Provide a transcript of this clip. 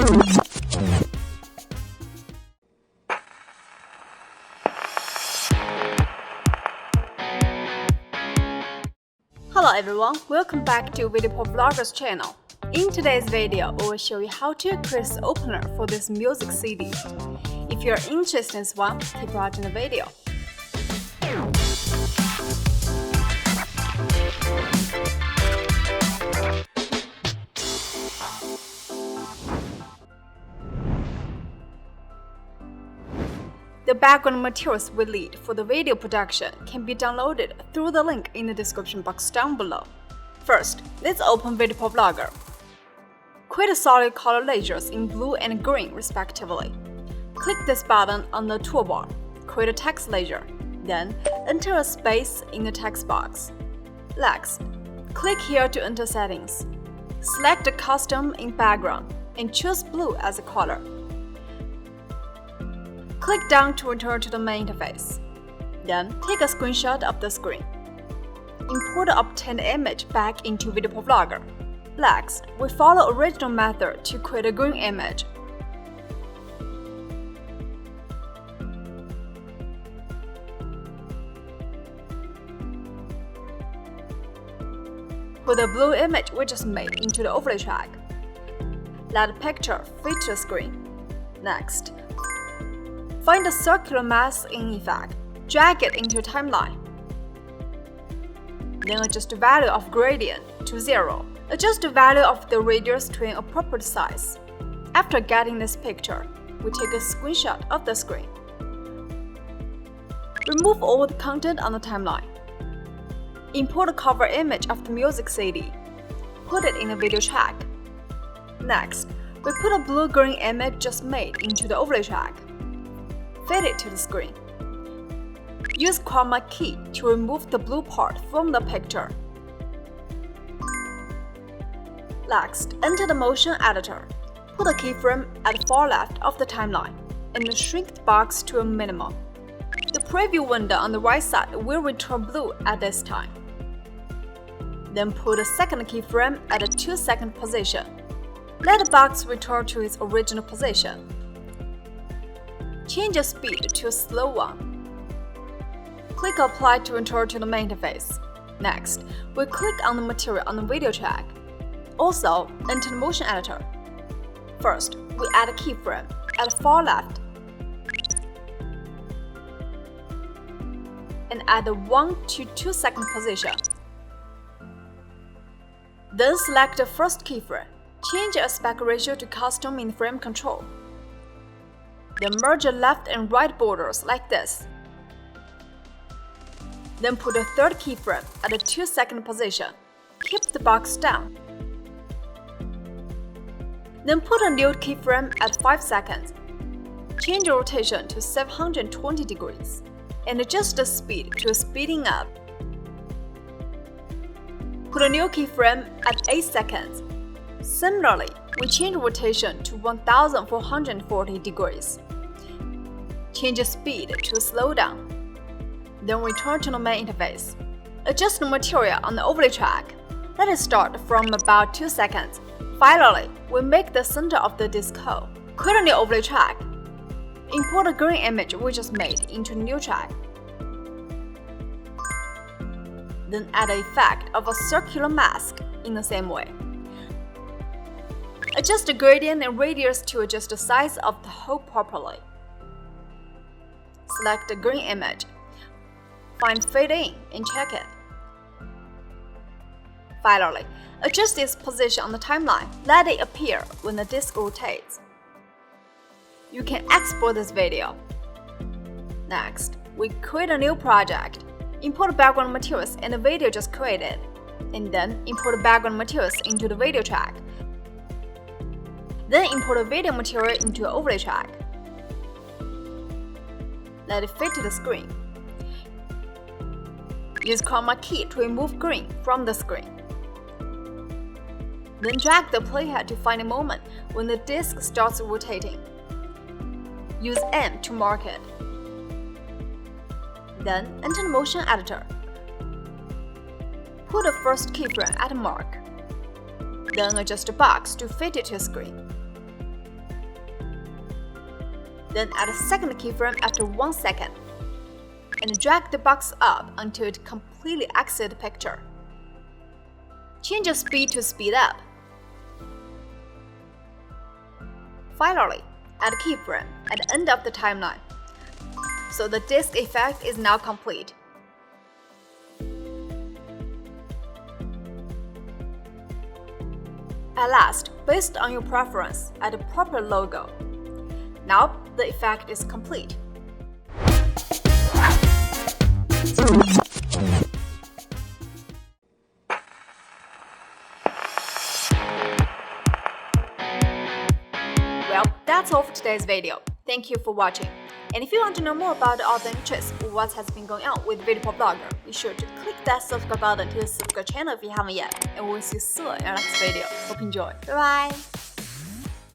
Hello everyone, welcome back to VideoProc Vlogger's channel. In today's video, we will show you how to create an opener for this music CD. If you are interested in this one, keep watching the video. The background materials we need for the video production can be downloaded through the link in the description box down below. First, let's open VideoProc Vlogger. Create solid color layers in blue and green respectively. Click this button on the toolbar, create a text layer, then enter a space in the text box. Next, click here to enter settings. Select the custom in background and choose blue as a color. Click down to return to the main interface. Then, take a screenshot of the screen. Import the obtained image back into VideoProc Vlogger. Next, we follow original method to create a green image. Put the blue image we just made into the overlay track. Let the picture fit to the screen. Next, find the circular mask in effect, drag it into your timeline. Then adjust the value of gradient to 0. Adjust the value of the radius to an appropriate size. After getting this picture, we take a screenshot of the screen. Remove all the content on the timeline. Import the cover image of the music CD. Put it in the video track. Next, we put a blue-green image just made into the overlay track. Fit it to the screen. Use chroma key to remove the blue part from the picture. Next, enter the motion editor. Put a keyframe at the far left of the timeline and shrink the box to a minimum. The preview window on the right side will return blue at this time. Then put a second keyframe at a 2-second position. Let the box return to its original position. Change the speed to a slow one. Click Apply to return to the main interface. Next, we click on the material on the video track. Also, enter the motion editor. First, we add a keyframe at the far left and add a 1 to 2 second position. Then select the first keyframe. Change the aspect ratio to custom in frame control. Then merge the left and right borders like this. Then put the third keyframe at a 2-second position. Keep the box down. Then put a new keyframe at 5 seconds. Change the rotation to 720 degrees and adjust the speed to speeding up. Put a new keyframe at 8 seconds. Similarly, we change the rotation to 1440 degrees. Change the speed to slow down. Then return to the main interface. Adjust the material on the overlay track. Let it start from about 2 seconds. Finally, we make the center of the disc hole. Create a new overlay track. Import the green image we just made into a new track. Then add the effect of a circular mask in the same way. Adjust the gradient and radius to adjust the size of the hole properly. Select the green image. Find Fade In and check it. Finally, adjust its position on the timeline. Let it appear when the disc rotates. You can export this video. Next, we create a new project. Import the background materials and the video just created, and then import the background materials into the video track. Then import the video material into the overlay track. Let it fit to the screen. Use chroma key to remove green from the screen. Then drag the playhead to find a moment when the disc starts rotating. Use M to mark it. Then enter the motion editor. Put the first keyframe at a mark. Then adjust the box to fit it to the screen. Then add a second keyframe after 1 second. And drag the box up until it completely exits the picture. Change the speed to speed up. Finally, add a keyframe at the end of the timeline. So the disk effect is now complete. At last, based on your preference, add a proper logo. Now the effect is complete. Well, that's all for today's video. Thank you for watching. And if you want to know more about all the interests or what has been going on with VideoProc Blogger, be sure to click that subscribe button to the subscribe channel if you haven't yet. And we'll see you soon in our next video. Hope you enjoy. Bye bye!